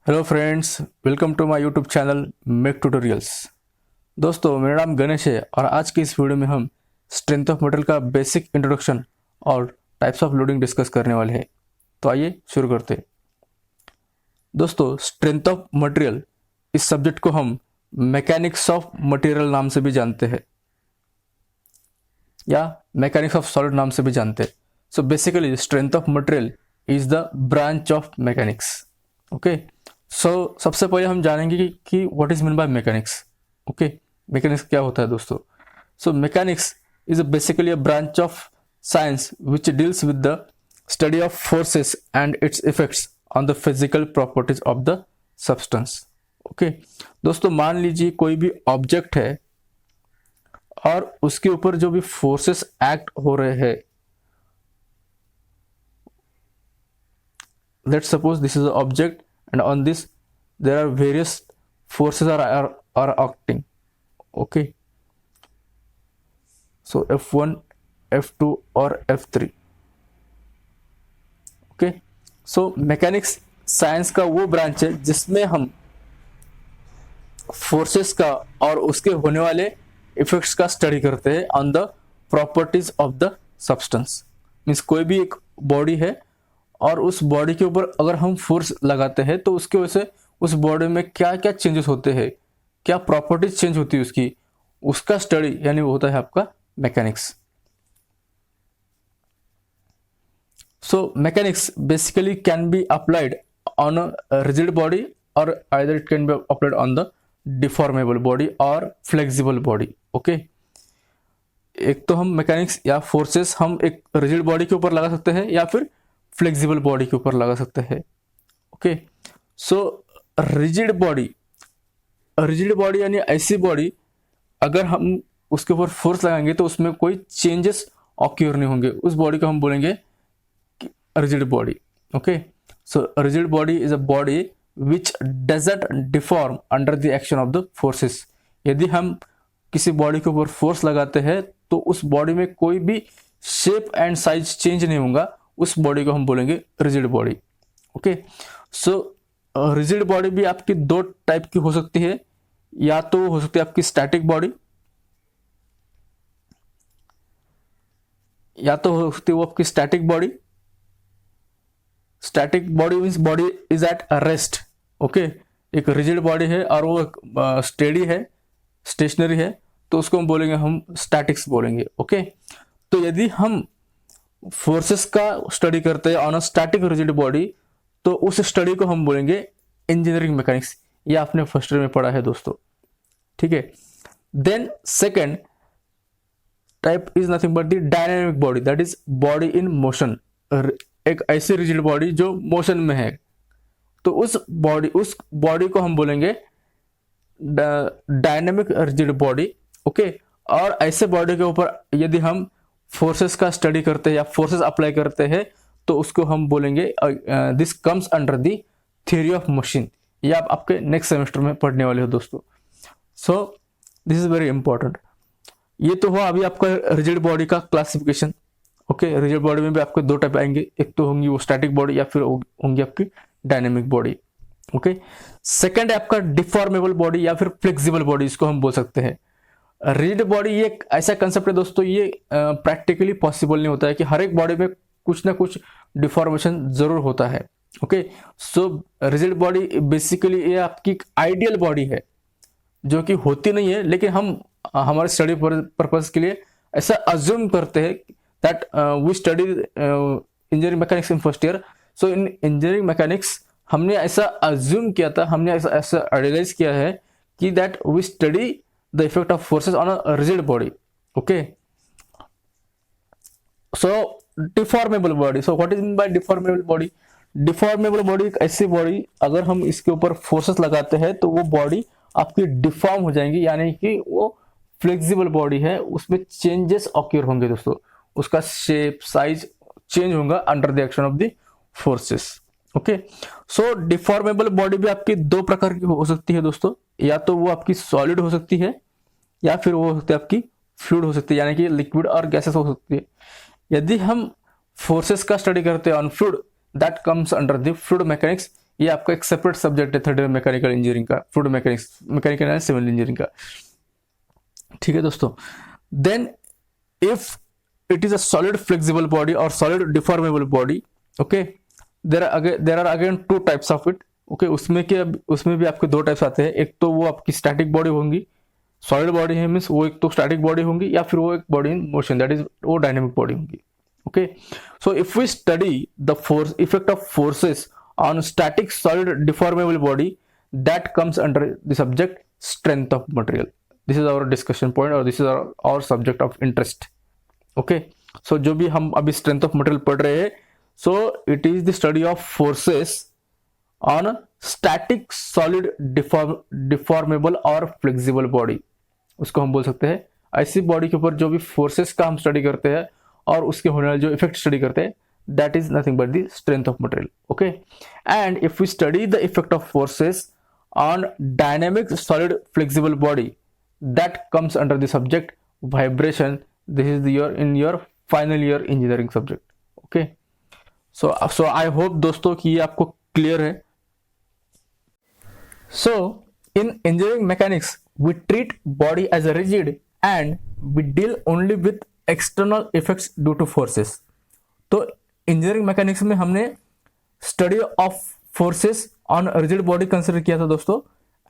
Hello friends, welcome to my YouTube channel make tutorials. दोस्तों, मेरा नाम गणेश है और आज की इस वीडियो में हम स्ट्रेंथ ऑफ मटेरियल का बेसिक इंट्रोडक्शन और टाइप्स ऑफ लोडिंग डिस्कस करने वाले हैं। तो आइए शुरू करते हैं। दोस्तों, स्ट्रेंथ ऑफ मटेरियल इस सब्जेक्ट को हम मैकेनिक्स ऑफ मटेरियल नाम से भी जानते हैं या मैकेनिक्स ऑफ सॉलिड नाम से भी जानते हैं। So basically strength of material is the branch of mechanics. Okay, so सबसे पहले हम जानेंगे कि what is mean by mechanics. Okay, mechanics क्या होता है दोस्तों। So mechanics is basically a branch of science which deals with the study of forces and its effects on the physical properties of the substance. Okay दोस्तों, मान लीजिए कोई भी object है और उसके ऊपर जो भी फोर्सेस एक्ट हो रहे हैं, let's suppose this is an object and on this there are various forces are acting. Okay, so F1, F2 or F3. okay, so mechanics science का वो ब्रांच है जिसमें हम फोर्सेस का और उसके होने वाले इफेक्ट्स का स्टडी करते हैं on the properties of the substance. Means कोई भी एक बॉडी है और उस बॉडी के ऊपर अगर हम फोर्स लगाते हैं तो उसकी वजह से उस बॉडी में क्या क्या चेंजेस होते हैं, क्या प्रॉपर्टीज चेंज होती है उसकी, उसका स्टडी यानी वो होता है आपका mechanics. So mechanics basically can be applied on a rigid body और either it can be applied on the deformable body और फ्लेक्सिबल बॉडी। ओके, एक तो हम मैकेनिक्स या फोर्सेस हम एक रिजिड बॉडी के ऊपर लगा सकते हैं या फिर फ्लेक्सिबल बॉडी के ऊपर लगा सकते हैं। ओके, सो रिजिड बॉडी यानी ऐसी बॉडी अगर हम उसके ऊपर फोर्स लगाएंगे तो उसमें कोई चेंजेस ऑक्यूर नहीं होंगे, उस बॉडी को हम बोलेंगे rigid body. Okay, so rigid body is a body which doesn't deform under the action of the forces. यदि हम किसी बॉडी के ऊपर फोर्स लगाते हैं तो उस बॉडी में कोई भी शेप एंड साइज चेंज नहीं होगा, उस बॉडी को हम बोलेंगे रिजिड बॉडी। ओके, सो रिजिड बॉडी भी आपकी दो टाइप की हो सकती है, या तो हो सकती है आपकी स्टैटिक बॉडी, या तो हो सकती है वो आपकी static body. Static body means body is at rest. Okay, एक रिजिड बॉडी है और वो स्टेडी है, स्टेशनरी है, तो उसको हम बोलेंगे, हम स्टैटिक्स बोलेंगे। ओके, तो यदि हम फोर्सेस का स्टडी करते हैं on a static rigid body तो उस स्टडी को हम बोलेंगे इंजीनियरिंग मैकेनिक्स। ये आपने फर्स्ट ईयर में पढ़ा है दोस्तों, ठीक है। Then second type is nothing but the dynamic body, that is body in motion. एक ऐसी रिजिड बॉडी जो मोशन में है, तो उस बॉडी को हम बोलेंगे डायनामिक रिजिड बॉडी। ओके, और ऐसे बॉडी के ऊपर यदि हम फोर्सेस का स्टडी करते हैं या फोर्सेस अप्लाई करते हैं तो उसको हम बोलेंगे this comes under the theory of machine. ये आप आपके नेक्स्ट सेमेस्टर में पढ़ने वाले हो दोस्तों। सो दिस इज वेरी इंपॉर्टेंट। ये तो हुआ अभी आपका रिजिड बॉडी का क्लासिफिकेशन। ओके, रिजिड बॉडी में भी आपके दो टाइप आएंगे, एक तो होंगी वो स्टैटिक बॉडी या फिर होंगी आपकी डायनेमिक बॉडी। ओके, सेकेंड है आपका डिफॉर्मेबल बॉडी या फिर फ्लेक्सिबल बॉडी, इसको हम बोल सकते हैं। रिजिड बॉडी ये एक ऐसा कंसेप्ट है दोस्तों, ये प्रैक्टिकली पॉसिबल नहीं होता है कि हर एक बॉडी में कुछ ना कुछ डिफॉर्मेशन जरूर होता है। ओके, सो रिजिड बॉडी बेसिकली ये आपकी आइडियल बॉडी है जो कि होती नहीं है, लेकिन हम हमारे स्टडी पर्पज के लिए ऐसा अज्यूम करते हैं that we study engineering mechanics in first year. So in engineering mechanics हमने ऐसा अज्यूम किया था, हमने ऐसा आइडियलाइज किया है कि that we study the effect of forces on a rigid body. Okay, so deformable body, so what is mean by deformable body? Deformable body एक ऐसी बॉडी अगर हम इसके ऊपर फोर्सेस लगाते हैं तो वो बॉडी आपकी डिफॉर्म हो जाएंगी, यानी कि वो फ्लेक्सिबल बॉडी है, उसमें चेंजेस ऑक्यूर होंगे दोस्तों, उसका शेप साइज चेंज होगा under the action of the forces. Okay, so deformable body भी आपकी दो प्रकार की हो सकती है दोस्तों, या तो वो आपकी सॉलिड हो सकती है या फिर वो हो सकती है आपकी फ्लूइड हो सकती है, यानी कि लिक्विड और गैसेस हो सकती है। यदि हम फोर्सेस का स्टडी करते हैं on fluid, that comes under the fluid mechanics. ये आपका एक सेपरेट सब्जेक्ट है थर्ड ईयर मैकेनिकल इंजीनियरिंग का, fluid mechanics, mechanical and civil engineering का। ठीक है दोस्तों, then if it is a solid flexible body or solid deformable body, okay, there are again two types of it, okay, उसमें भी आपके दो types आते हैं। एक तो वो आपकी स्टैटिक बॉडी होंगी, सॉलिड बॉडी है मीन्स वो एक तो स्टैटिक बॉडी होंगी, या फिर वो एक body in motion, that is वो डायनेमिक बॉडी होंगी। Okay, so if we study the force effect of forces on static solid deformable body, that comes under the subject strength of material. This is our discussion point और this is our subject of interest. Okay, so जो भी हम अभी strength of material पढ़ रहे हैं, so it is the study of forces on static solid deformable और flexible body. उसको हम बोल सकते हैं ऐसी बॉडी के ऊपर जो भी फोर्सेस का हम स्टडी करते हैं और उसके होने वाले जो इफेक्ट स्टडी करते हैं, that is nothing but the strength of material. Okay, and if we study the effect of forces on dynamic solid flexible body, that comes under the subject vibration. This is in your final year engineering subject. Okay, so I hope दोस्तों कि ये आपको clear है। So in engineering mechanics we treat body as a rigid and we deal only with external effects due to forces। तो engineering mechanics में हमने study of forces on rigid body consider किया था दोस्तों,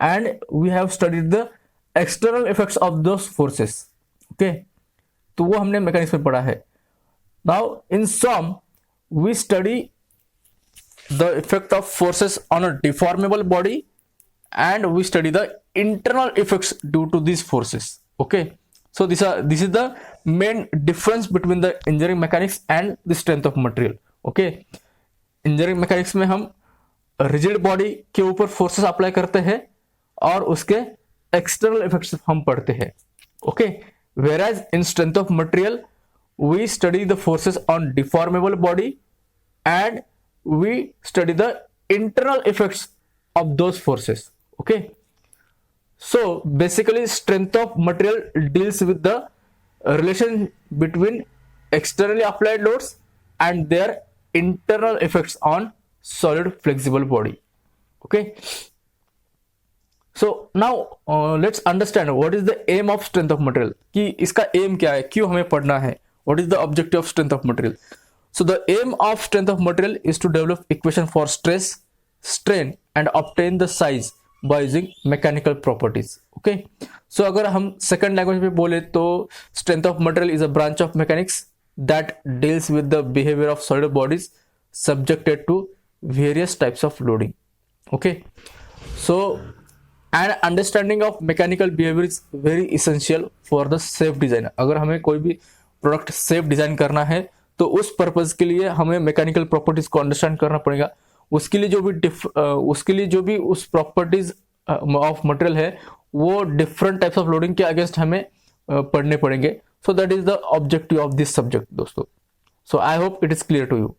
and we have studied the external effects of those forces. Okay, तो वो हमने mechanics में पढ़ा है। Now in some we study the effect of forces on a deformable body and we study the internal effects due to this forces. Okay, so this is the main difference between the engineering mechanics and the strength of material. Okay, engineering mechanics में हम rigid body के ऊपर forces apply करते हैं और उसके external effects हम पढ़ते हैं। Okay, whereas in strength of material we study the forces on deformable body and we study the internal effects of those forces। okay, so basically strength of material deals with the relation between externally applied loads and their internal effects on solid flexible body। okay, so now let's understand what is the aim of strength of material, कि इसका aim क्या है, क्यों हमें पढ़ना है, what is the objective of strength of material। so the aim of strength of material is to develop equation for stress, strain and obtain the size by using mechanical properties। okay, so अगर हम second language में बोले तो strength of material is a branch of mechanics that deals with the behavior of solid bodies subjected to various types of loading। okay, so and understanding of mechanical behavior is very essential for the safe design। अगर हमें कोई भी product safe design करना है तो उस purpose के लिए हमें मैकेनिकल प्रॉपर्टीज को अंडरस्टैंड करना पड़ेगा। उसके लिए जो भी उस प्रॉपर्टीज ऑफ मटेरियल है वो डिफरेंट टाइप्स ऑफ लोडिंग के अगेंस्ट हमें पढ़ने पड़ेंगे। So that is the objective of this subject दोस्तों। So I hope it is clear to you.